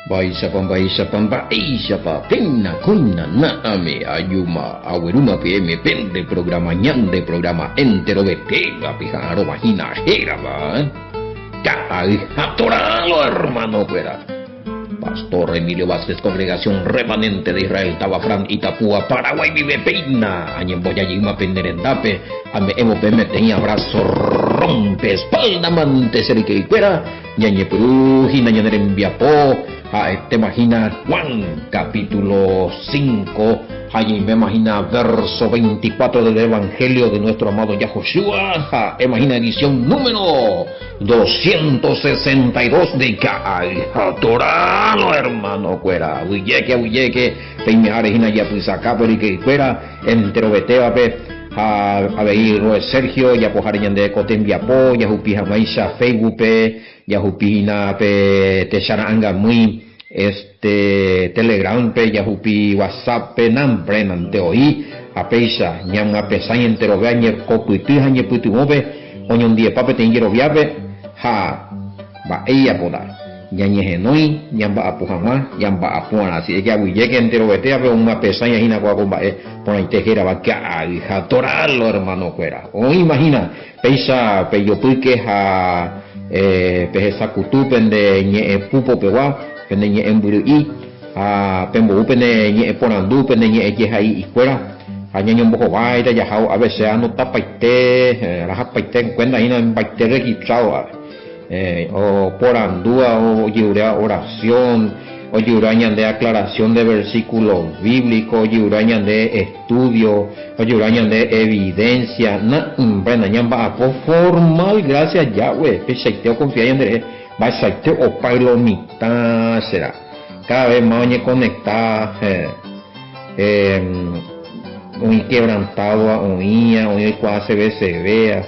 Baisa pamba Asia pa pena kuina na ame ayuma aweruma PM pende programa ñande programa entero betega pijaro vagina jera va atoralo hermano fuera Pastor Emilio Vázquez Congregación Remanente de Israel Tabafrán Itapúa Paraguay vive peina añemboya yima penderendape ame emo peme tenía abrazo rompe espalda mante serique y fuera ñañe perujina ñanerem viapo te imagina Juan capítulo 5, ahí me imagina verso 24 del Evangelio de nuestro amado Yahushua, imagina edición número 262 de Torano hermano cuera, huyeque, peimehare hina ya pues acá por y que fuera entero beteo a ver Sergio ya pojar ñande coten viapo ya hupi jamaisha Facebook ya hupi na pe te charanga muy Telegram pe ya hupi WhatsApp pe nambre nante oi apeisa nyam apesa entero gañe kokuiti hanye putu mobe onyon die pape tengiro viabe ha ba iya poda nyanye henoi nyamba apuhama nyamba apuana si ya buye que entero vete a ver una pesaña hina kwa komba por ahí tejera va que a toralo hermano fuera o imagina peisa pe yo puike ha pehesa kutupen de nye pupo pewa pende nye emburu i pembo pende nye ponandu pende nye jehai ikwera hanya nyombo baita ya hau a veces ano tapaite raja paite cuenta hina baite registrado o porandúa o yurea oración o yurea de aclaración de versículos bíblicos yurea de estudio o yurea de evidencia na brena nyamba apo formal gracias Yahweh pesaiteo confía en Dios va saiteo o pailo mitad será cada vez más oye conectar un quebrantado a oía hoy cuando se vea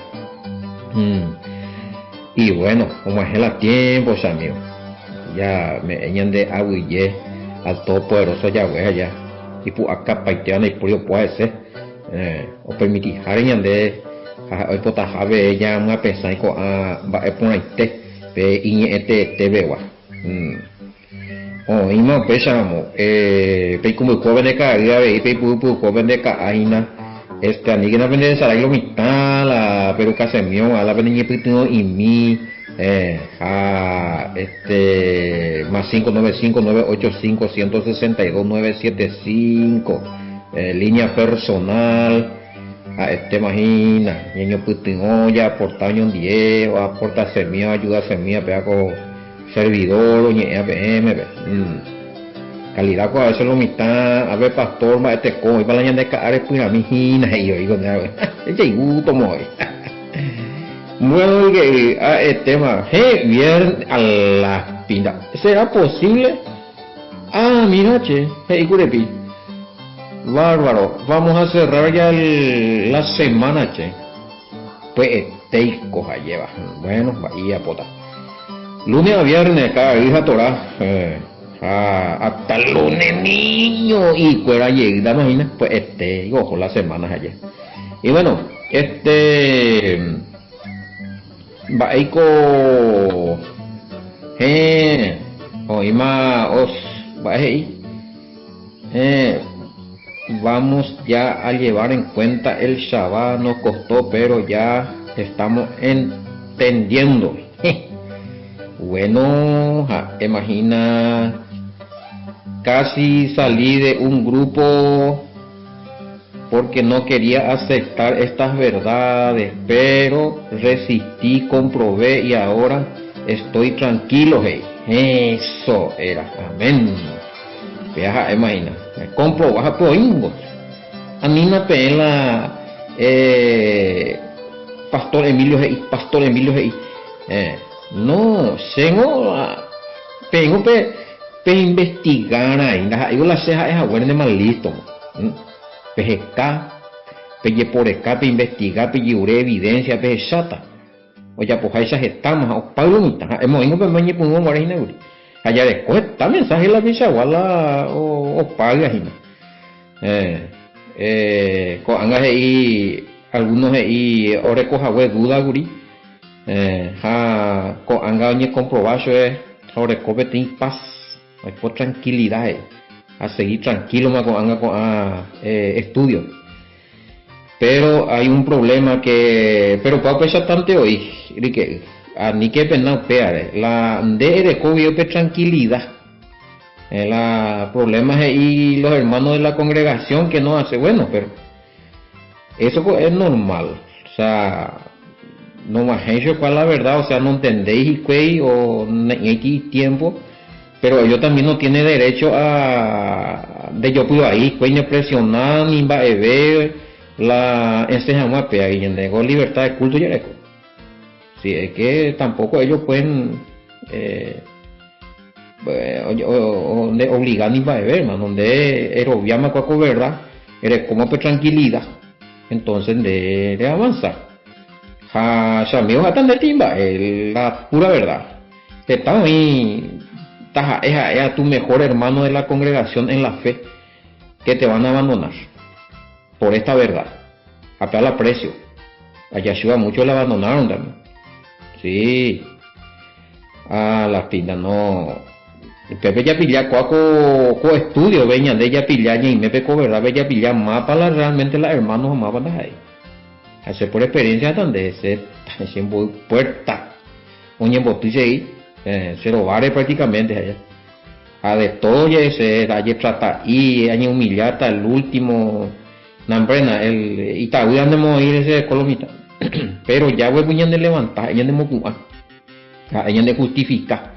y bueno, como es el tiempo, amigo, ya me añade aguille al todopoderoso Yahweh allá, y pues acá paiteana y por puede ser, o permitir añade, hoy por tajabe ella una pesa y co a va a poner pe y te veo, oh y no pesamos, pe como joven de cada y pe pu joven de cada aina. Ni que no vende de salario mitad la pero casi mío a la vende pitino y mi más 595-985-162-975 línea personal imagina niño pitino ya aporta un 10 o aporta semilla ayuda semilla pega con servidor o ñe APM calidad con eso lo mitad a ver pastor ma co y para la de caer pues a mi hina y yo digo nada ese gusto muy bueno que tema bien a la pinta será posible mira che curepi bárbaro vamos a cerrar ya la semana che pues coja lleva bueno bahía pota lunes a viernes cada hija Torah hasta el lunes niño y fuera llega imagina pues ojo las semanas ayer y bueno baico oima os vamos ya a llevar en cuenta el Shabbat nos costó pero ya estamos entendiendo bueno imagina casi salí de un grupo porque no quería aceptar estas verdades, pero resistí, comprobé y ahora estoy tranquilo. Eso era, amén. Viaja, imagina, comprobar por ingo. A mí me pela Pastor Emilio no, tengo pe investigar ainda eu la ceja es agora de mal listo PGK pe por acá pe investigar pe yure evidencia pe chata o ya pues esas estamos o paulita hemos ido pe mañe pun mo reina allá después está mensaje la visa wala o paga hina ko anga ahí algunos ahí ore coja we duda guri ko anga ni comprobación es ore cobetin paz por tranquilidad, a seguir tranquilo más con estudio. Pero hay un problema pero para pesar tanto hoy, que ni que penal pear, la de COVID tranquilidad. El problema es y los hermanos de la congregación que no hace bueno, pero eso pues, es normal. O sea, no más hecho para la verdad, o sea, no entendéis y qué o en X tiempo, pero ellos también no tienen derecho de yo puedo ahí, que presionar ni va a ver la enseñanza pea y en libertad de culto y eco. Si es que tampoco ellos pueden donde obligar ni va a ver, man, donde es obviamente cuaco verdad, eres como pues tranquilidad, entonces de avanzar. Ya mío tan de timba, la pura verdad. Te está ahí, es a tu mejor hermano de la congregación en la fe que te van a abandonar por esta verdad. A tal aprecio. A Yeshua muchos le abandonaron también. Sí. La pinta no. Pepe ya pilla co estudio, veña de ella pilla y me peco verdad, bella pilla más para realmente los hermanos más para ahí. Hacer por experiencia donde se muy puerta. Oye, botice ahí, se lo vale prácticamente allá. A de todo ya se allí trata y año humillar hasta el último nambrena, el Itaú andemos ir ese colomita. Pero ya voy puñan de levantar, ella de mocuar, ella de justificar.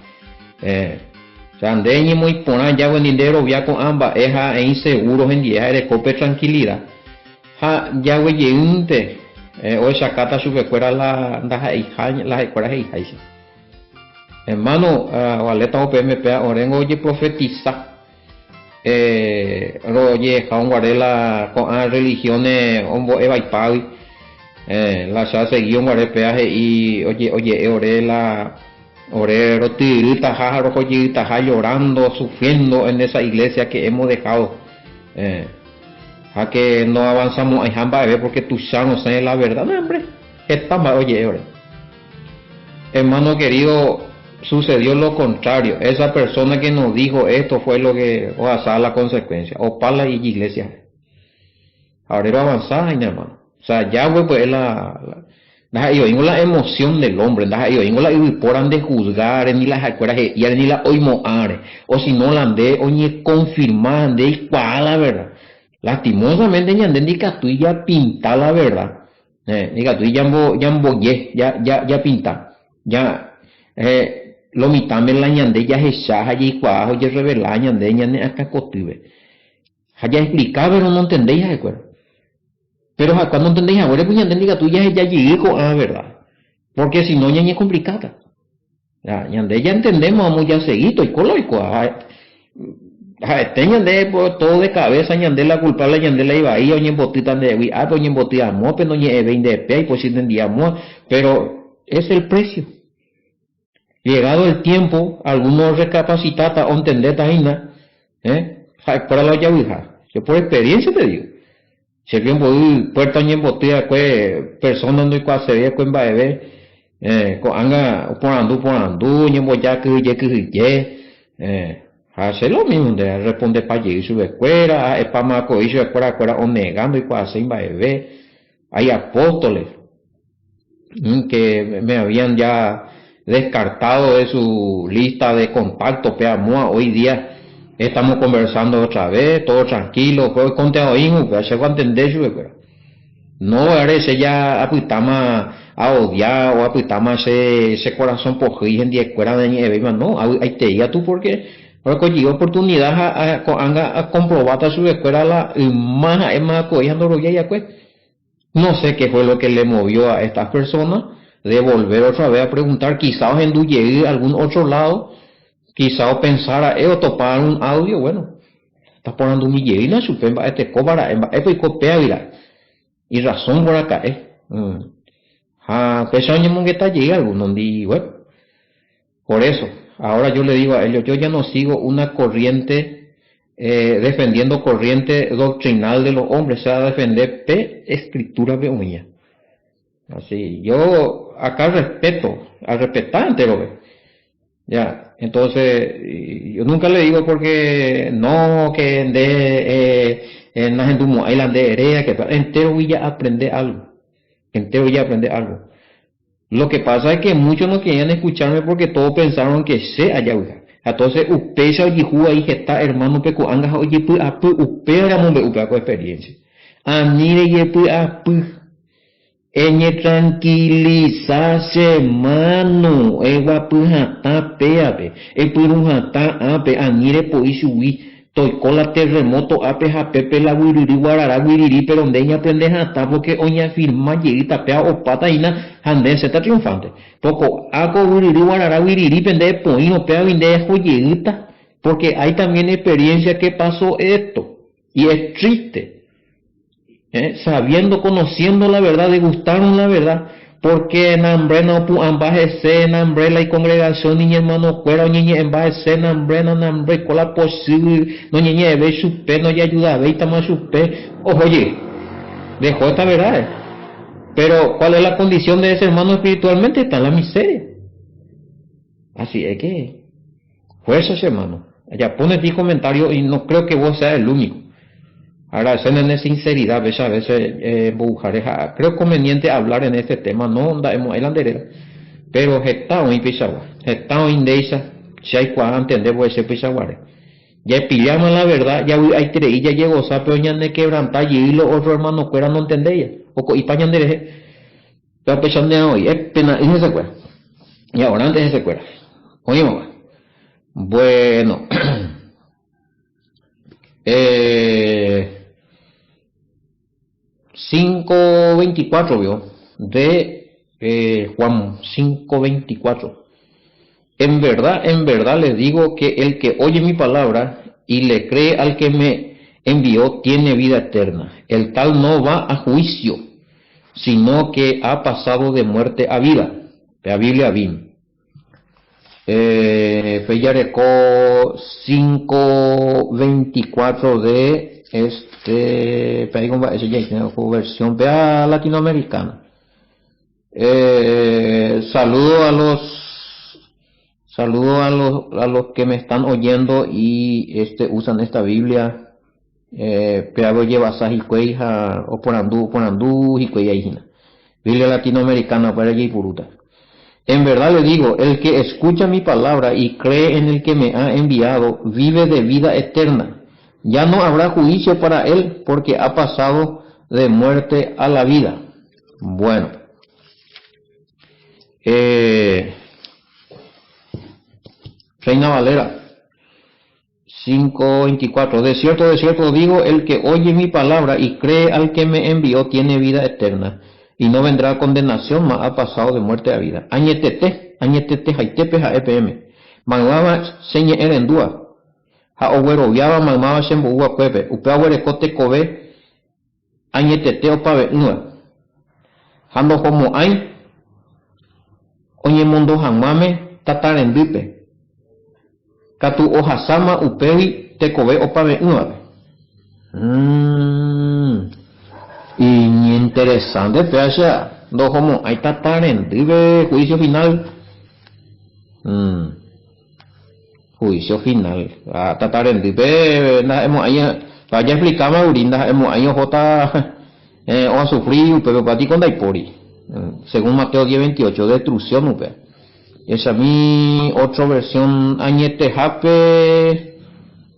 O sea, ande muy poner ya buen dinero via con ambas, es inseguro en día de cope tranquilidad. Ya voy yente. Hoy sacata su escuela las escuelas hijas. Hermano, Valeta OPMP, orengo oye profetiza. Oye, Jaun Guarela con religiones, hombo Eva y Pavi. La ya seguió Guare peaje y oye, ore rotirita, jaja, rojoyita, ja llorando, sufriendo en esa iglesia que hemos dejado. A que no avanzamos en Jamba porque tu no sé la verdad, no, hombre. Oye, hermano querido, sucedió lo contrario. Esa persona que nos dijo esto fue lo que o a la consecuencia. O para la iglesia. Ahora va a avanzar, hermano. O sea, ya pues la emoción del hombre, la poran de juzgar, ni las acuerdas y ni la oimoare, o si no la ande, oye, confirmar, de cuál la verdad. Lastimosamente ñande ni tú ya pinta la verdad. Diga tú ya pinta. Ya lo mitame la ñande ya jecha y cuajo ya revela ñande acá cotive. Ya explicaba pero no entendéis de acuerdo. Pero cuando entendéis ahora pues ñande diga tú ya llegué con verdad. Porque si no ñande es complicada. Ñande ya entendemos vamos ya seguito y coloico. Ñande todo de cabeza, ñande la culpable, ñande la iba ahí, oye botita de pues oye botita amor, pero oye 20 pe, pues si entendíamos, pero es el precio. Llegado el tiempo, algunos recapacitata o entender taina, para la yahuija. Yo por experiencia te digo. Si alguien puede puerta oye botita, pues persona no cual se ve con baebe, con anga por andu, oye boya que hace lo mismo, de responder para allí su escuela, es para más coger su escuela o negando y cuando se bebé. Hay apóstoles que me habían ya descartado de su lista de contactos, peamua, hoy día estamos conversando otra vez, todo tranquilo, pues conteo hijo, pues se va a entender su escuela. No parece ya apitama a odiar o apitama ese corazón por en día escuela de nieve, no, ahí te diga tú porque porque llegó oportunidad a comprobar a su escuela la más cogiendo ya pues. No sé qué fue lo que le movió a estas personas de volver otra vez a preguntar, quizás en llegue a algún otro lado, quizás pensara, o topar un audio, bueno, está poniendo un millerina, supemba, cobra, y copia, y razón por acá, persona que está llega algunos días, bueno, por eso. Ahora yo le digo a ellos, yo ya no sigo una corriente, defendiendo corriente doctrinal de los hombres, se va a defender escritura de uña. Así, yo acá respeto, al respetante lo ve. Ya, Entonces, yo nunca le digo porque no, que en la gente como Island de Herea, que entero voy a aprender algo. Entero voy a aprender algo. Lo que pasa es que muchos no querían escucharme porque todos pensaron que sé allá. Entonces, usted se oye ahí que está hermano peco anga oye pu a pu usted era mon be con experiencia. A mire ye pu a pu eñe tranquilizarse mano ewa pu hata peabe e pu hata ape anire po isui toy cola terremoto ape ja pepe la guiriri guarara guiriri pero ndeña aprende hata porque oña firma lleguita pea o pata ina hande se está triunfante poco ako guiriri guarara guiriri pende poino pea vinde joyeguita porque hay también experiencia que pasó esto y es triste. Sabiendo, conociendo la verdad, degustaron la verdad, porque en hambre no pu ambajese, en hambre la congregación ni hermano cuera, ni embajese, en hambre no hambre cola posible, no ni ve su pe, no ya ayuda, ve y tama su pe, oye, dejó esta verdad, pero ¿cuál es la condición de ese hermano espiritualmente? Está en la miseria. Así es que, fuerza hermano, ya pone ti comentario y no creo que vos seas el único. Ahora, eso en sinceridad, a veces creo conveniente hablar en este tema, no andamos en la anderera, pero estamos en Pisagua, estamos en Deisa, si hay cual entender, voy a ser Pisagua. Ya pillamos la verdad, ya hay creí, ya llegó, sabe, ya de quebrantar, y los otros hermanos fuera no entendéis, o y pañan de pero pensando hoy, es pena, y se cuera, y ahora antes se cuera, oye, mamá, bueno, 5:24 vio de Juan 5:24. En verdad les digo que el que oye mi palabra y le cree al que me envió tiene vida eterna. El tal no va a juicio, sino que ha pasado de muerte a vida. La Biblia bien. Peyarecó 5:24 de versión vea latinoamericana. Saludo a los que me están oyendo y usan esta Biblia. Peago lleva sajicueja o porandú y cueyajina. Biblia latinoamericana para allí puruta. En verdad le digo, el que escucha mi palabra y cree en el que me ha enviado, vive de vida eterna. Ya no habrá juicio para él, porque ha pasado de muerte a la vida. Bueno. Reina Valera 5:24. De cierto digo, el que oye mi palabra y cree al que me envió tiene vida eterna, y no vendrá a condenación, mas ha pasado de muerte a vida. Añetete, jaitepe, ja EPM. Manguaba señe erendúa. Ha owero viaba manguaba sembo uwa cuepe. Upea huerecote kobe. Añetete opabe nua. Hando homo ay. Oñe mundo jamame tatarendipe. Katu ohasama upewi te kobe opabe nua. Y interesante, peacha, do homo ay tatarendipe juicio final. Juicio final. Tatarendipe na hemos ahí, ya explicamos urinda hemos ahí jota o a sufrir, pero para ti con daipori. Según Mateo 10:28, destrucción upe. Esa mi otra versión añete jape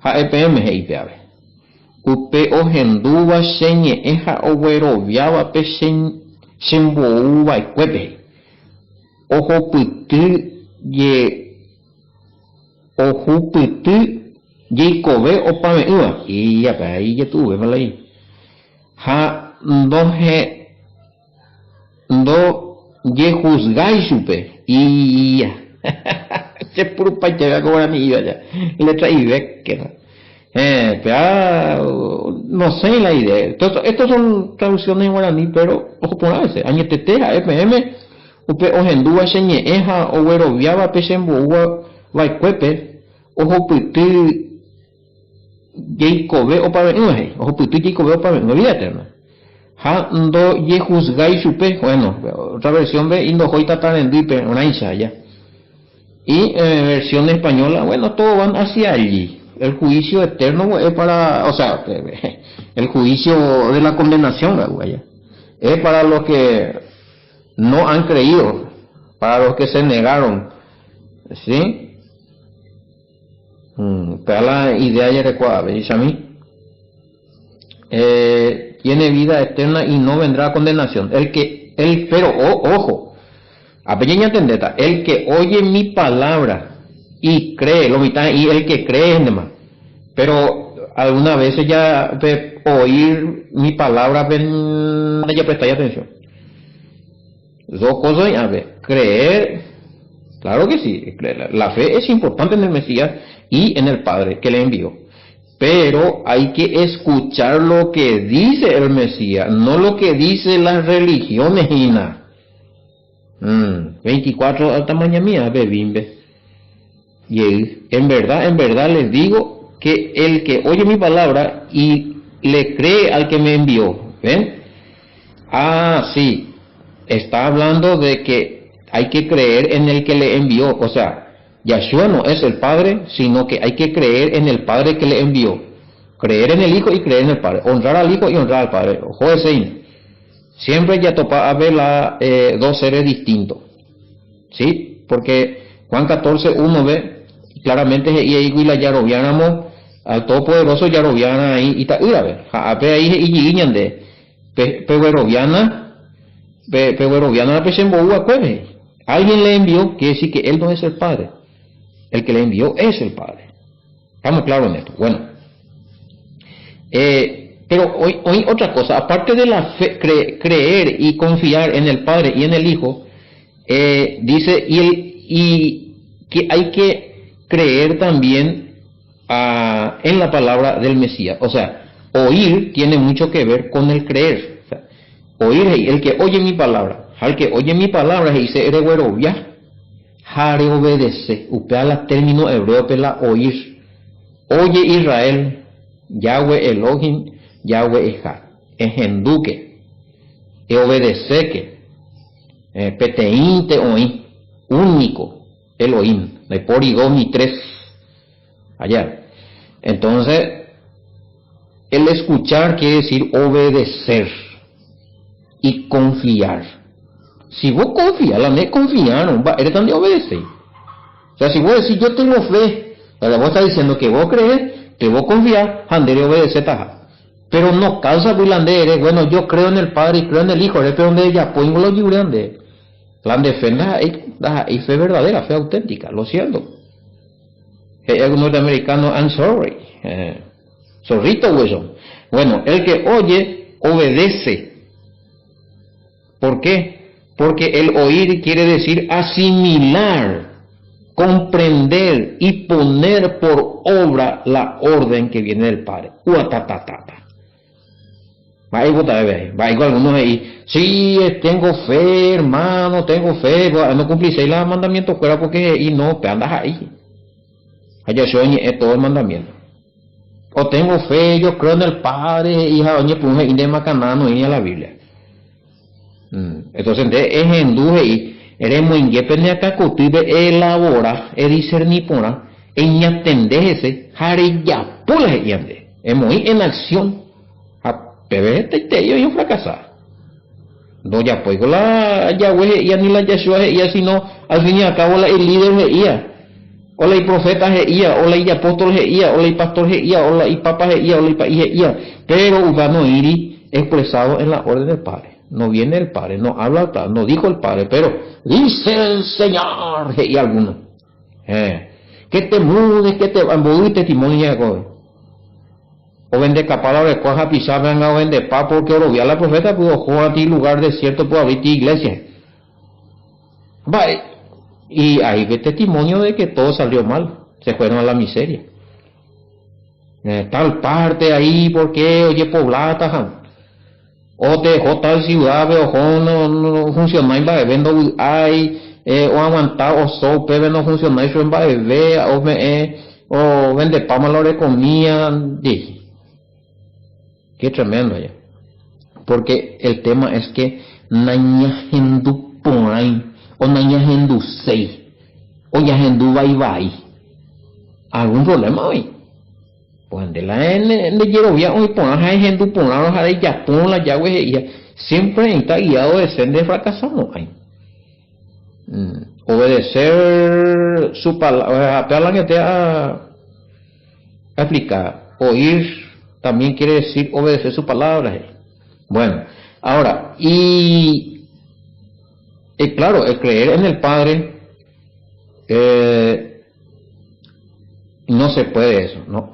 JPM heipeave. Upe ojenduba señe eja owero viaba pe sembo uva y cuepe. Ojo putu ye ojo putu ye kobe opame uva. Y ya pa ahí ya tuve para ahí. Ha doje do ye juzgáis supe. Y ya. Se puro paite va a cobrar mi iba ya. Le traí que no sé la idea. Entonces, estos son traducciones en guaraní, pero ojo por ese. Añeteteja, FM, upe ojenduba señe eja, owero viaba pesembo uwa vaikuepe, ojo putu yeikobe opabe uhe, ojo putu yeikobe opabe, no vida eterna. Ha ndo ye juzgáis supe, bueno, otra versión ve, indo hoita tarendipe, una isa ya. Y versión española, bueno, todos van hacia allí. El juicio eterno es para, o sea, el juicio de la condenación, es para los que no han creído, para los que se negaron, ¿sí? Pero la idea ya recuerda, ¿veis a mí? Tiene vida eterna y no vendrá condenación. Pero ojo, a pequeña entendeta, el que oye mi palabra y cree, y el que cree en demás. Pero algunas veces ya oír mi palabra, ya prestáis atención. Dos cosas, a ver, creer, claro que sí, la fe es importante en el Mesías y en el Padre que le envió. Pero hay que escuchar lo que dice el Mesías, no lo que dice las religiones y nada. 24 alta maña mía, bebimbe. Y en verdad les digo que el que oye mi palabra y le cree al que me envió, ¿ven? Sí, está hablando de que hay que creer en el que le envió, o sea, Yahshua no es el Padre, sino que hay que creer en el Padre que le envió. Creer en el Hijo y creer en el Padre. Honrar al Hijo y honrar al Padre. Jodesein. Siempre ya topa a ver dos seres distintos. ¿Sí? Porque Juan 14, 1 ve claramente y la yarovianamo al Todopoderoso yaroviana ahí y ta ver. Ahí y de pegueroviana la pesemboua cueve. Alguien le envió, quiere decir que él no es el Padre. El que le envió es el Padre. Estamos claros en esto. Bueno. Pero hoy otra cosa, aparte de la fe, creer y confiar en el Padre y en el Hijo, dice y que hay que creer también en la palabra del Mesías. O sea, oír tiene mucho que ver con el creer. O sea, oír, el que oye mi palabra, al que oye mi palabra, dice ereguerovia, jare obedece, upea la término hebreo pela oír. Oye Israel, Yahweh Elohim, Yahweh Ejad, engenduque, obedeceque, peteinte oí, único, Elohim, de por y dos y tres, allá. Entonces, el escuchar quiere decir obedecer y confiar. Si vos confías, la me confiaron, eres tan de obedecer. O sea, si vos decís yo tengo fe, vos estás diciendo que vos crees, que vos confías, andere obedece taja. Pero no causa bulandere, bueno, yo creo en el Padre y creo en el Hijo, pero donde ella pongo los yureande. La defensa y fe verdadera, fe auténtica, lo siento. El norteamericano, I'm sorry. Zorrito hueso. Bueno, el que oye, obedece. ¿Por qué? Porque el oír quiere decir asimilar, comprender y poner por obra la orden que viene del Padre. Uatatatata. Va igual algunos ahí, sí, tengo fe, hermano, tengo fe, no cumplís los mandamientos fuera porque y no, te andas ahí. Allá soñé todo el mandamiento. O tengo fe, yo creo en el Padre, y jaoñe puje y de macanano y a la Biblia. Entonces, es enduje y eres muy inguepene acá cultive elabora, discernipora, en atendese, jare ya pula y ande. Es muy en acción. Pero yo y un fracasado. No ya pues la Yahweh y ni la Yahshua y así no, al fin y al cabo el líder de IA, o la profeta de IA, o la apóstol de IA, o la pastor de IA, o la papa de IA, o la país de IA, pero Ubano Iri expresado en la orden del Padre. No viene el Padre, no habla el Padre, no dijo el Padre, pero dice el Señor y alguno. Que te mudes, que te embudí testimonio de God. O vende capala de cuaja pisar venga o vende pa porque orovía la profeta pudo jugar a ti lugar desierto pudo abrir ti iglesia. Y ahí ve testimonio de que todo salió mal, se fueron a la miseria. Tal parte ahí porque oye poblata o te dejó tal ciudad o no funcionáis va vendo hay o aguantar o sope no funcionáis en va o vende pa malo de comida dije. Qué tremendo ya. Porque el tema es que naña hendu porai o naña hendu sei. o ya hendu vai. ¿Algún problema hoy? Pues de la de Yerovia hoy por la hendu por la de Japón la Yahweh siempre está guiado de ser de fracasado hay. Obedecer su palabra, apelar que te a explicar, oír también quiere decir obedecer su palabra. Bueno, ahora, y claro, el creer en el Padre, no se puede eso, ¿no?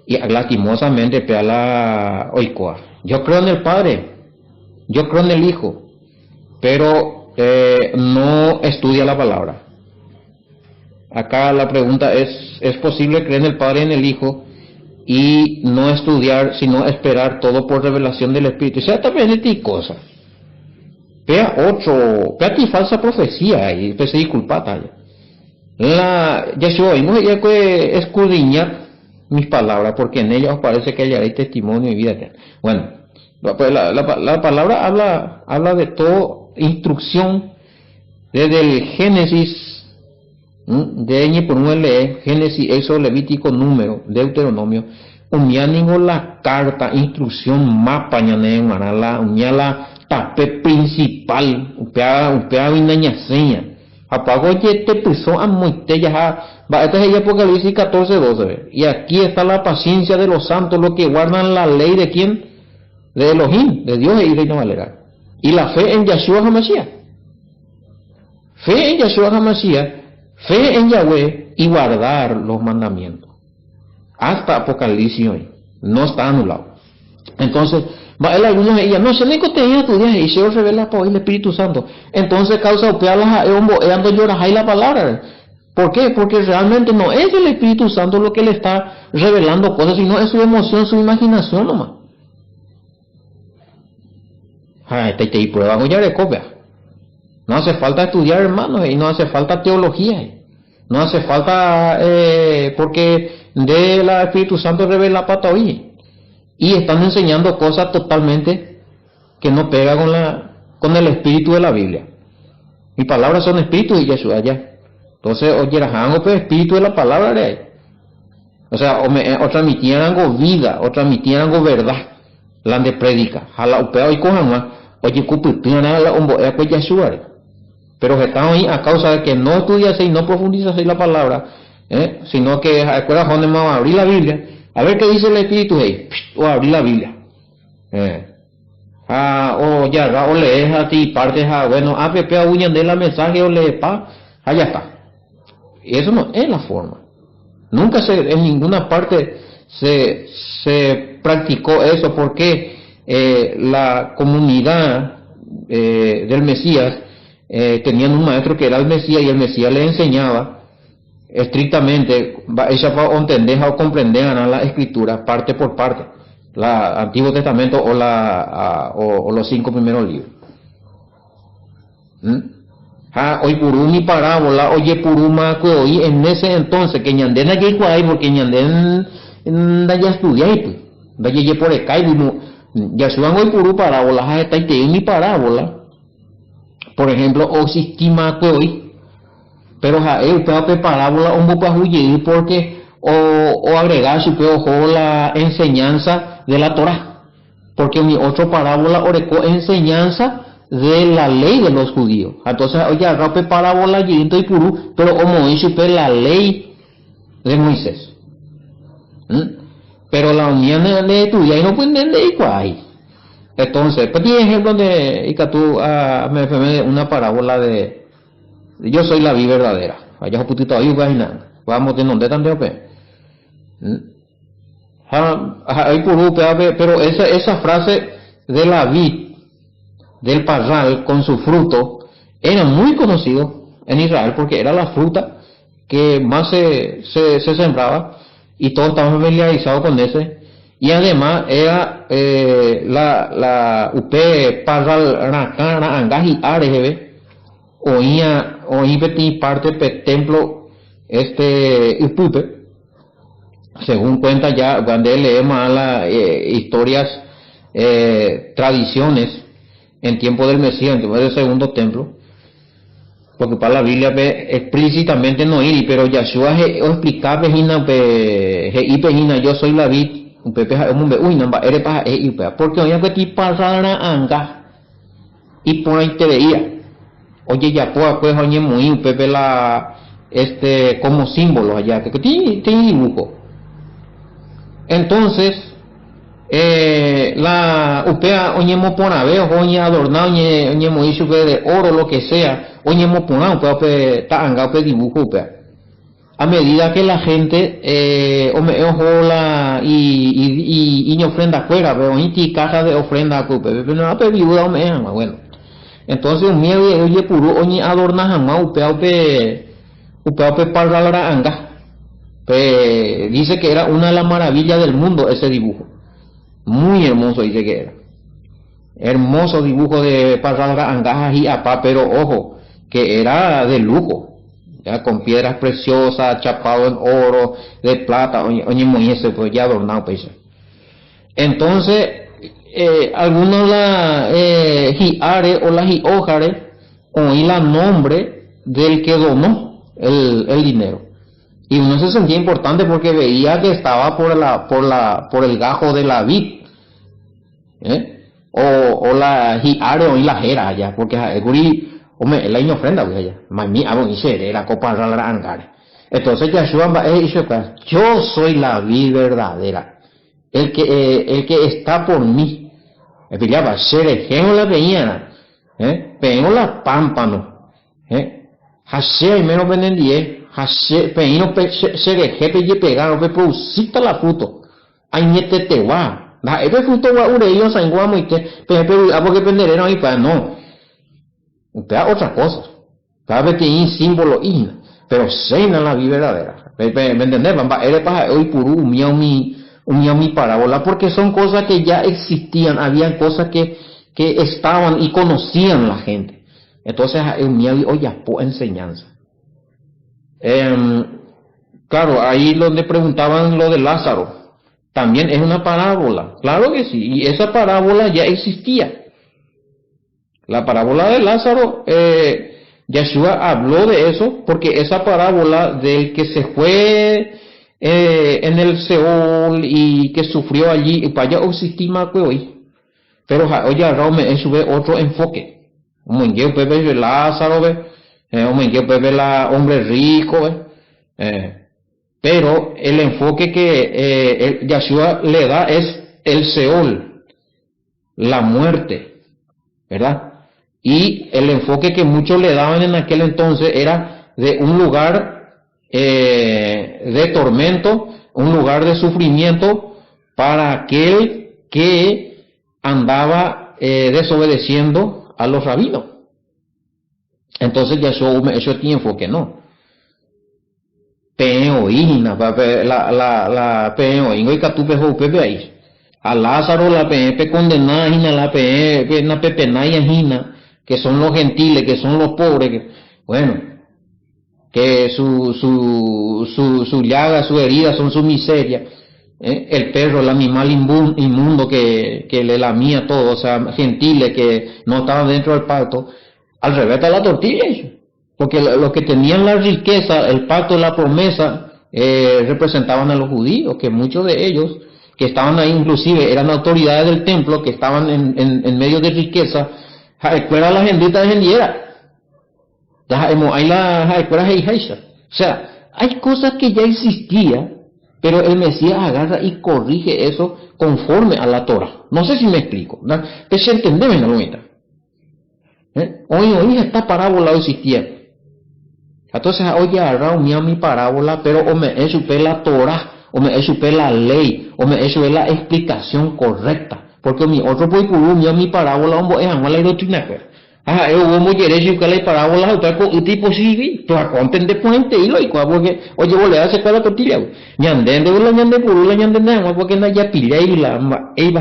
Y lastimosamente, peala oikoa. Yo creo en el Padre, yo creo en el Hijo, pero no estudia la palabra. Acá la pregunta ¿es posible creer en el Padre y en el Hijo y no estudiar, sino esperar todo por revelación del Espíritu? O sea, también es ti cosa. Vea ti falsa profecía y pues se disculpa ya yo oímos ya que escudriñar mis palabras, porque en ellas os parece que hallaré testimonio y vida. Bueno, pues la palabra habla de todo instrucción desde el Génesis, de por un Génesis, Éxodo, Levítico, Número, Deuteronomio, uniánigo la carta, instrucción, mapa, la tape principal, upea vinañaseña, apago te puso a muite ya, esta es Apocalipsis 14:12, y aquí está la paciencia de los santos, los que guardan la ley de quién, de Elohim, de Dios y Reina Valera, y la fe en Yeshua HaMashiach, fe en Yeshua HaMashiach, fe en Yahweh y guardar los mandamientos. Hasta Apocalipsis hoy. No está anulado. Entonces, algunos de ellas, no se le contenido estudiar y se revela por el Espíritu Santo. Entonces causa opearlas ando llorar la palabra. ¿Por qué? Porque realmente no es el Espíritu Santo lo que le está revelando cosas, sino es su emoción, su imaginación nomás. Te prueba ya de copia. No hace falta estudiar, hermanos, y no hace falta teología. No hace falta, porque de la Espíritu Santo revela pata hoy. Y están enseñando cosas totalmente que no pega con el espíritu de la Biblia. Mis palabras son espíritu y Yeshua ya. Entonces, oye, pues espíritu de la palabra de ahí. O sea, o transmitían algo vida, o transmitían algo verdad. La de predica. Jala upea y cojan más. Oye, cupitían a la homboea pues Yeshua. Pero están ahí a causa de que no estudiase y no profundizase la palabra, sino que acuerdas donde vamos a abrir la Biblia, a ver qué dice el Espíritu ahí, o abrir la Biblia, o ya, o lees a ti partes, bueno, pepe a uñan de la mensaje o lees allá está. Y eso no es la forma. Nunca en ninguna parte se practicó eso, porque la comunidad del Mesías tenían un maestro que era el Mesías, y el Mesías le enseñaba estrictamente, ella para entender o comprender la escritura parte por parte, la Antiguo Testamento o los 5 primeros libros. Hoy purú mi parábola, oye purú maco, hoy en ese entonces que ñanden allí cuay, porque ñanden ya estudiáis pues, vaya por el caibo, ya suban hoy purú parábola, está y mi parábola. Por ejemplo, o sistema que hoy, pero el peor de parábola un poco huye porque o agregar su peor la enseñanza de la Torah, porque mi otro parábola oreco enseñanza de la ley de los judíos. Entonces, oye, agarra parábola y purú, pero como hizo la ley de Moisés. Pero la unión de tuya y no pueden entender igual. Entonces, pues tiene ejemplo de Icatú, una parábola de yo soy la vida verdadera. Allá putito ahí vamos de donde tan de pero esa frase de la vid, del parral con su fruto, era muy conocido en Israel porque era la fruta que más se sembraba y todos estaban familiarizados con ese. Y además era la upe parral rakana angaji arejebe oí peti parte pe templo upupe, según cuenta ya cuando leemos las historias, tradiciones en tiempo del Mesías, en tiempo del segundo templo, porque para la Biblia explícitamente no ir, pero Yahshua o explicar pejina pejina yo soy la vid pepe uy no eres para porque hoy que ti pasara anga y por ahí te veía oye ya pues oye muy pepe la como símbolo allá que tiene dibujo. Entonces la upea oñemo ponaveo oñe adornado oñe moichu de oro lo que sea oñemo ponao pe taanga pe dibujo upea a medida que la gente y ofrenda fuera pero y caja de ofrenda pero no pe viuda bueno entonces un miedo oye puro oñe adorna jamás upea pe parra anga dice que era una de las maravillas del mundo ese dibujo. Muy hermoso dice que era. Hermoso dibujo de Parralga Angajas y Apá, pero ojo, que era de lujo, ya con piedras preciosas, chapado en oro, de plata, oye, Moisés, pues ya adornado, pues. Entonces, algunos la Hiare o la Hiojare, oí la nombre del que donó el dinero. Y uno se sentía importante porque veía que estaba por el gajo de la vid, o la hiare o la jera allá, porque hombre, la ofrenda pues allá, mami abo y era copa rara angare. Entonces Yahshua yo soy la vid verdadera, el que está por mí. Pillaba serejeo la peñana, peño la pámpano, hashe menos vendendie. Peino sereje pe pegar pe producita la fruto ay niete te va la ese fruto va ureyo san guamo y te pe porque penderero y pa no usted otra cosa sabe que hay símbolo in pero seina la vida verdadera me entender va eres para hoy puru un mi parábola porque son cosas que ya existían habían cosas que estaban y conocían la gente entonces un mi hoy po enseñanza. Claro, ahí donde preguntaban lo de Lázaro, también es una parábola, claro que sí, y esa parábola ya existía. La parábola de Lázaro, Yahshua habló de eso, porque esa parábola del que se fue en el Seol y que sufrió allí, para allá existía hoy, pero oye, Raume, eso ve otro enfoque. Un mengueo pepe de Lázaro, hombre rico, pero el enfoque que Yahshua le da es el Seol, la muerte, ¿verdad? Y el enfoque que muchos le daban en aquel entonces era de un lugar de tormento, un lugar de sufrimiento para aquel que andaba desobedeciendo a los rabinos. Entonces Yahshua eso tiene enfoque, no. Peoína, la peoína y catupe pepe ahí. A Lázaro la pepe condenada, la pepe na pepenaya hina, que son los gentiles, que son los pobres, que, bueno, que su llaga, su herida son su miseria. El perro, el animal inmundo que le lamía todo, o sea, gentiles que no estaban dentro del pacto. Al revés de la tortilla, porque los que tenían la riqueza, el pacto, la promesa, representaban a los judíos, que muchos de ellos, que estaban ahí inclusive, eran autoridades del templo, que estaban en medio de riqueza, escuela la gendita de gendiera, hay la escuela heijaisa. O sea, hay cosas que ya existían, pero el Mesías agarra y corrige eso conforme a la Torah. No sé si me explico, ¿no? Pero se entiende, ¿no? Hoy esta parábola existía. Entonces hoy agarra mi parábola, pero o me es la Torah, o me es la ley, o me es la explicación correcta. Porque mi otro puede mi parábola, es la doctrina. Eu vou querer que la parábola, o tipo sigue, tu conten de puente y lo y porque oye vole hace para la tortilla. Ñandende la ñande puru la ñande nada, porque na ya pilla y la y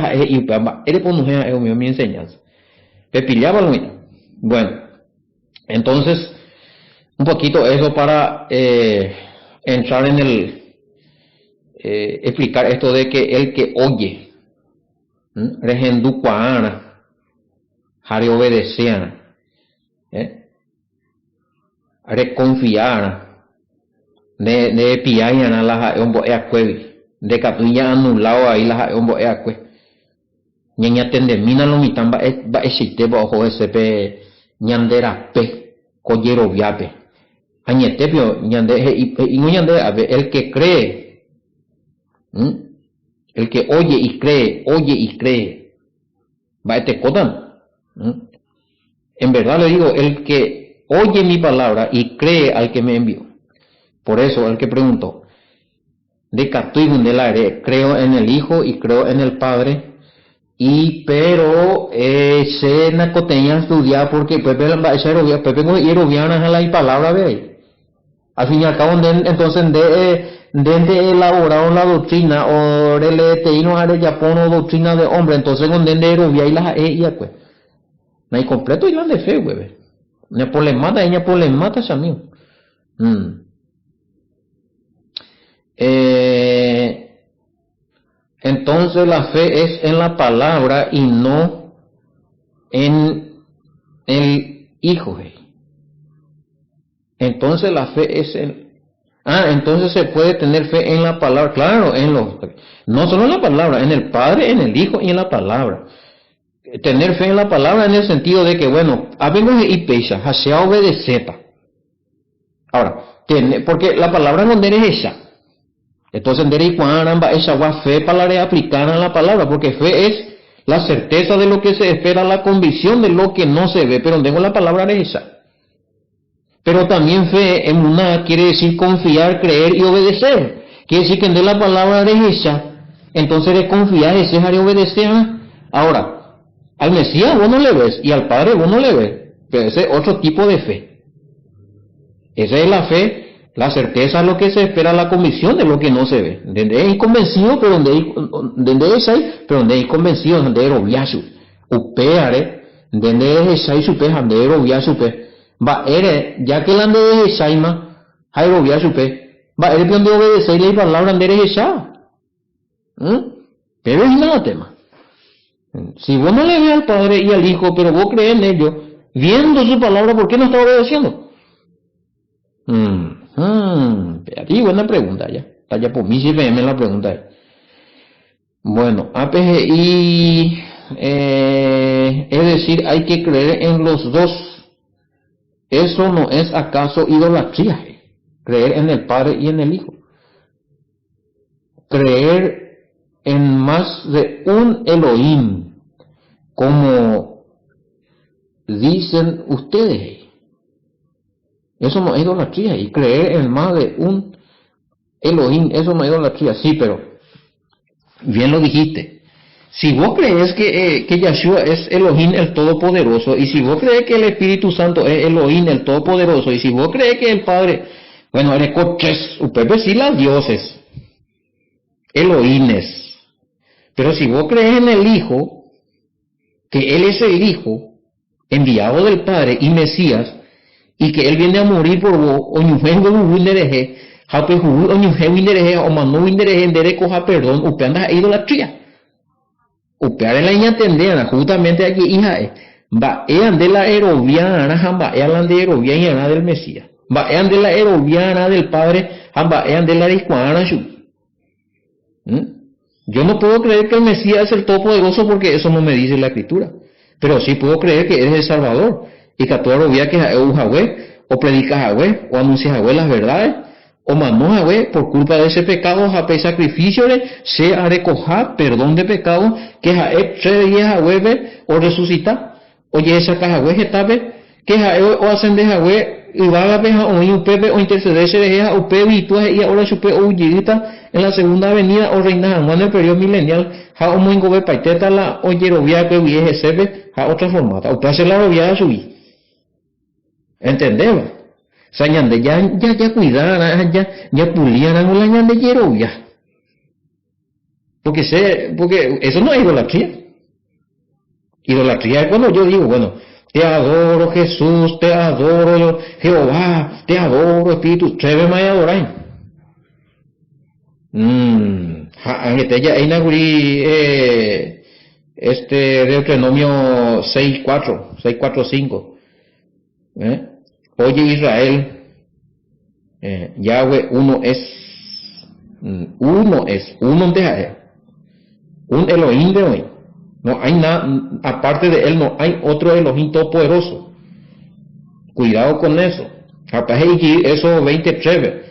pa, eres por mujer mi enseñanza. Te pillaba lo mismo. Bueno, entonces, un poquito eso para entrar en el, explicar esto de que el que oye, regendu cuaana, jari obedeceana, reconfiar de piaña na la ombo eakwevi de catuya anulado ahí la ombo eakwe ñaña tendemina lo mitamba ba existe ba ojo ese pe ñandera pe collero viape añetepio ñande y no ñande el que cree el que oye y cree va este codan en verdad le digo el que oye mi palabra y cree al que me envió. Por eso el que preguntó de Catuigun de la creo en el Hijo y creo en el Padre y pero se nacoteña estudiar porque Pepe yeroviana a la palabra de ahí. Al fin y al cabo entonces de elaborar la doctrina o releteino a Japón o doctrina de hombre entonces con de yerovia y las pues no hay completo y la de fe güey ne polemata samio entonces la fe es en la palabra y no en el Hijo. Entonces la fe es en... entonces se puede tener fe en la palabra, claro, no solo en la palabra, en el Padre, en el Hijo y en la palabra. Tener fe en la palabra en el sentido de que, bueno, habemos de Ipeisha, Hasea obedeceta. Ahora, porque la palabra no es esa. Entonces, esa va fe para aplicar a la palabra, porque fe es la certeza de lo que se espera, la convicción de lo que no se ve, pero tengo la palabra de esa. Pero también fe en una quiere decir confiar, creer y obedecer. Quiere decir que en la palabra de esa, entonces de confiar, ese es de obedecer. Ahora, al Mesías vos no le ves y al Padre vos no le ves, pero ese es otro tipo de fe. Esa es la fe, la certeza de lo que se espera, la convicción de lo que no se ve. Donde hay convencido, pero donde hay convencido, donde hay roviazo. Upeare, donde es ahí supe, donde hay roviazo, va ya que la de Saima, hay roviazo, va donde obedecer la palabra de esa. Pero es nada tema. Si vos no le ves al Padre y al Hijo, pero vos crees en ellos, viendo su palabra, ¿por qué no está obedeciendo? Aquí buena pregunta ya. Está ya por mí si me la pregunta. Bueno, APGI, es decir, hay que creer en los dos. Eso no es acaso idolatría. Creer en el Padre y en el Hijo. Creer en más de un Elohim, como dicen ustedes. Eso no es idolatría. Y creer en más de un Elohim, eso no es idolatría. Sí, pero bien lo dijiste. Si vos crees que Yahshua es Elohim el Todopoderoso, y si vos crees que el Espíritu Santo es Elohim el Todopoderoso, y si vos crees que el Padre, bueno, eres coches, ustedes sí las dioses, Elohines. Pero si vos crees en el Hijo, que Él es el Hijo, enviado del Padre y Mesías, y que Él viene a morir por vos, o perdón, usted anda a idolatría. Usted anda la entender, justamente aquí, hija, va, de la eroviana, va, de eroviana del Mesías, va, de la eroviana del Padre, va, de la discuana, yo no puedo creer que el Mesías es el Todopoderoso porque eso no me dice la Escritura. Pero sí puedo creer que es el Salvador. Y que a toda vida que es un Yahweh, o predica Yahweh, o anuncia Yahweh las verdades, o mandó Yahweh por culpa de ese pecado, Yahweh sacrificio, se ha recojar perdón de pecado, que Yahweh o resucita, oye esa Yahweh que Yahweh o hacen de Yahweh, y va a ver o Pepe o intercederse de ella o Pepe y ahora supe o Uyirita en la segunda avenida o Reina Juan en el periodo milenial ja o Moingo ve paiteta la o Yerovia que vieje sebe ja otra formata o pase la rovia a subir. ¿Entendemos? O sea, ñande ya cuidar, ya pulían a la ñande Yerovia. Porque eso no es idolatría. Idolatría es cuando yo digo, bueno, te adoro Jesús, te adoro Jehová, te adoro Espíritu, treve me adoráis. Ya inauguré Deuteronomio 6:4, 6:4-5. Oye Israel, Yahweh uno de un Elohim de hoy. No hay nada, aparte de él no hay otro Elohim todopoderoso. Cuidado con eso. Eso 23,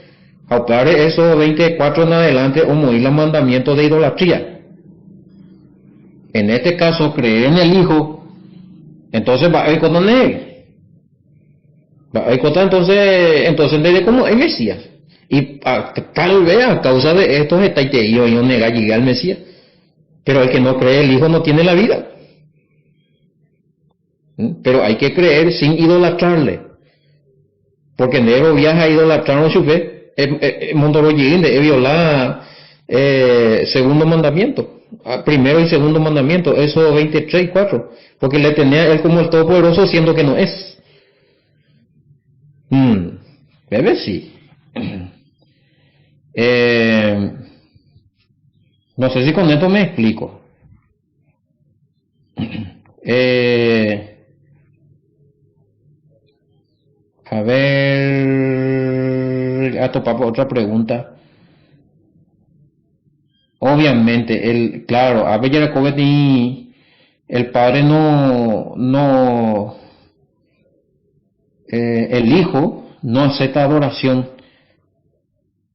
eso 24 en adelante, o muy los mandamientos de idolatría. En este caso, creer en el Hijo, entonces va a ir con él. Entonces desde como el Mesías. Y tal vez a causa de estos está yo llegué al Mesías. Pero el que no cree el Hijo no tiene la vida. Pero hay que creer sin idolatrarle. Porque Nero viaja a idolatrar a su fe. Mondoro de violar segundo mandamiento. Primero y segundo mandamiento. Eso 23 y 4. Porque le tenía él como el Todopoderoso siendo que no es. Bebé sí. No sé si con esto me explico. A ver, a topar otra pregunta. Obviamente, claro, a ver, el padre el hijo no acepta adoración.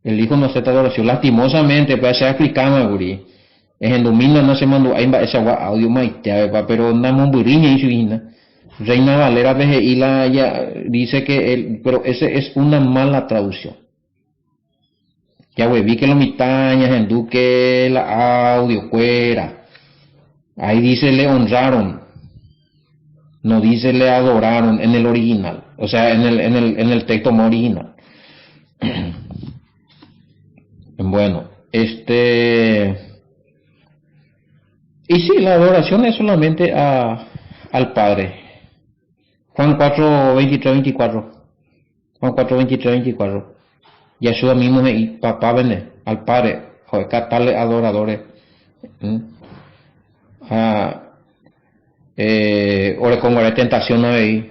El hijo no acepta adoración. Lastimosamente, pues se explicaba, guri. En domingo no se mandó esa audio maite, pero andamos buriña y su hija. Reina Valera Vejeila ya dice que pero ese es una mala traducción. Ya vi que lo mitañas en duque la audio fuera. Ahí dice le honraron. No dice le adoraron en el original. O sea, en el texto más original. Bueno, y sí, la adoración es solamente al Padre. Juan 4, 23, 24. Juan 4, 23, 24. Yeshua mismo y papá vene al Padre. Joder, catale adoradores. Ore con la tentación ahí.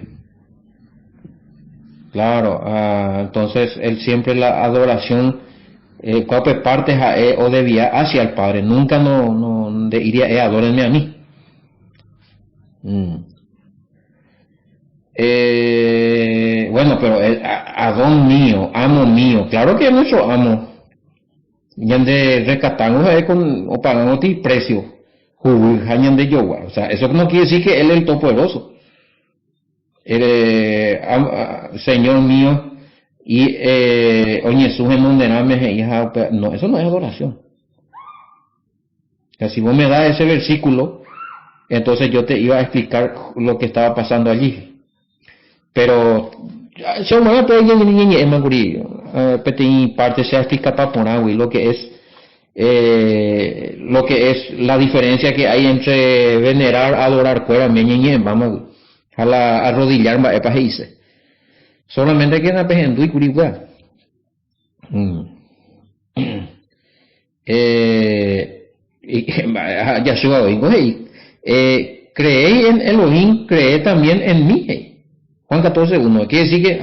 Claro, entonces él siempre la adoración cualquier parte o debía hacia el Padre, nunca no iría adórenme a mí. Bueno, pero Adón mío, amo mío, claro que es nuestro amo. Ya de rescatarnos con o pagamos precio, de Yowa. O sea, eso no quiere decir que él es el todopoderoso. Señor mío, y Jesús en donde no, eso no es adoración. O sea, si vos me das ese versículo, entonces yo te iba a explicar lo que estaba pasando allí. Pero parte se explica para poner lo que es la diferencia que hay entre venerar, adorar, vamos a arrodillar, solamente que na pejendu y curigua. Yahshua oigo, creéis en Elohim, creé también en mí. Juan 14, 1. Quiere decir que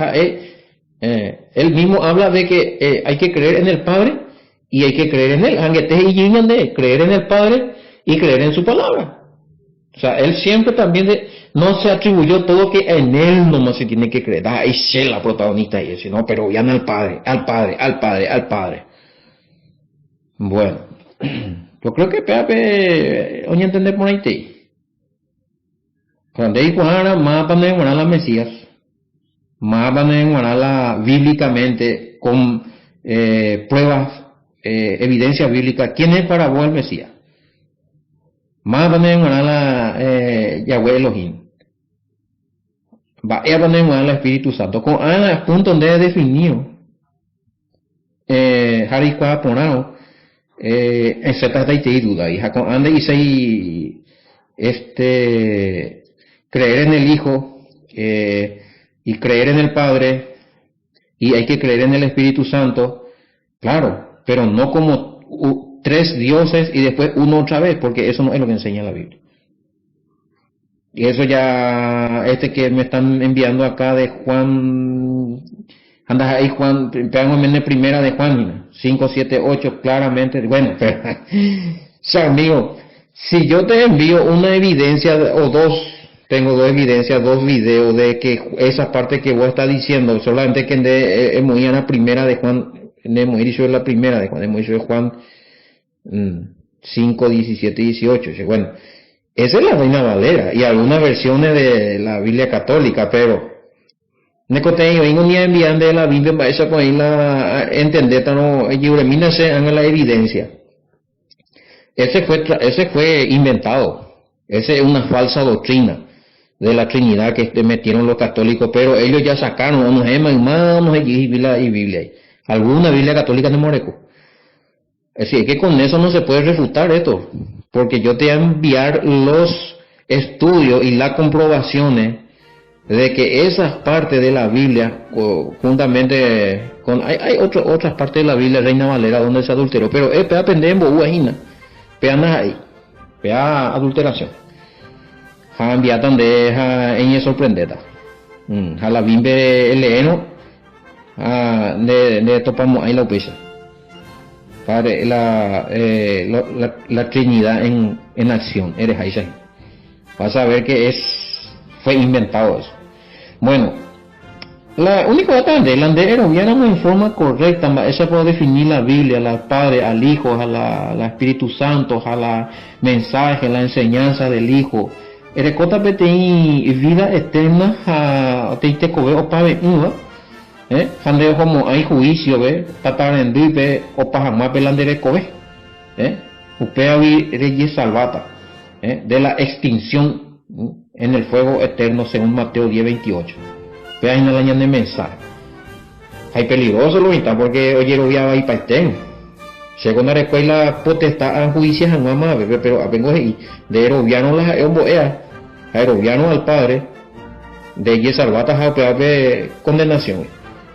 él mismo habla de que hay que creer en el Padre y hay que creer en él. Creer en el Padre y creer en su palabra. O sea, él siempre también no se atribuyó todo que en él nomás se tiene que creer. Es la protagonista y eso, no, pero ya al Padre. Bueno, yo creo que oye entender por ahí. Cuando hay Juana, más van a la Mesías, más van a bíblicamente con pruebas, evidencia bíblica. ¿Quién es para vos el Mesías? Más van a la Yahweh Elohim. Va a van a la Espíritu Santo. Con a punto donde definido Harikwa Ponao en ciertas de duda. Y con anda y se creer en el Hijo y creer en el Padre y hay que creer en el Espíritu Santo, claro, pero no como tres dioses y después uno otra vez, porque eso no es lo que enseña la Biblia. Y eso ya, que me están enviando acá de Juan, andas ahí Juan, pégame en la primera de Juan, 5, 7, 8, claramente, bueno, pero, o sea, amigo, si yo te envío una evidencia o dos, tengo dos evidencias, dos videos de que esa parte que vos estás diciendo, solamente que hemos ido a la primera de Juan, hemos ido a la primera de Juan, hemos ido a Juan 5, 17 y 18, bueno, esa es la Reina Valera y algunas versiones de la Biblia católica, pero Necoteño, vengo ni a enviar de la Biblia para esa con la entender, no, Euremina se haga la evidencia. Ese fue inventado, ese es una falsa doctrina de la Trinidad que metieron los católicos, pero ellos ya sacaron unos hermanos y Biblia. Alguna Biblia católica de Moreco. Así es que con eso no se puede refutar esto, porque yo te voy a enviar los estudios y las comprobaciones de que esas partes de la Biblia, juntamente con, hay otras partes de la Biblia, Reina Valera, donde se adulteró, pero pea pendembo, uajina, pea ahí, pea adulteración. Ja enviatan de en sorprendeta. A la bimbe eleno, de topamos ahí la pisa. Para la Trinidad en acción, eres ahí. Vas a ver que fue inventado eso. Bueno, la única cosa de la viéramos en forma correcta, esa puede definir la Biblia, al Padre, al Hijo, a la Espíritu Santo, a la mensaje, la enseñanza del Hijo. Erecota petei vida eterna a te cobe o pave uva. Jandeo como hay juicio, ve, tatarendui ve o pajamá pelandere cobe. Upea vi reyes salvata, de la extinción en el fuego eterno según Mateo 10:28. Vea en la laña de mensaje. Hay peligroso lo está porque oye lo viaba y paiten. Según la escuela potestad a juicios a mamá, pero vengo ahí de Heroviano las emboea, a Heroviano al padre, de ellos salvatas a condenación.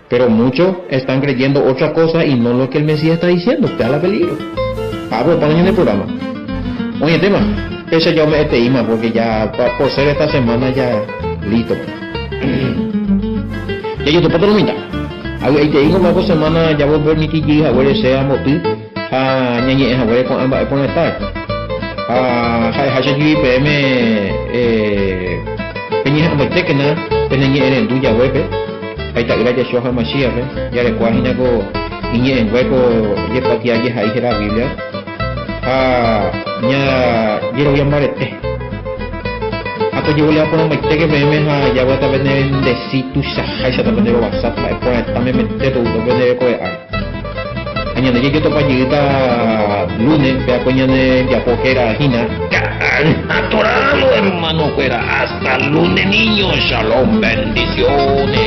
Pero muchos están creyendo otra cosa y no lo que el Mesías está diciendo, te da la peligro. Pablo, para en el programa. Oye, tema, ese ya me ima porque ya por ser esta semana ya listo. Ya yo te puedo terminar. Ahí te digo más semana ya voy a ver mi tiji, a ver sea motu, a ñañe, a ver con ambas por estar. A PM peña a que nada, peña en tuya web. Ahí está gracias a Mashiach, ya le cuajina go niñe en hueco y patia y ahí será Biblia. Ya yo voy a marete. Aku yo le poner mete que me ya voy a tener de si tu shahai sa tener WhatsApp para poner también mete todo lo que ko ai. Hanya de yo to pa lunes vea coña de ya pojera hina. Atoralo hermano fuera hasta lunes niño, shalom, bendiciones.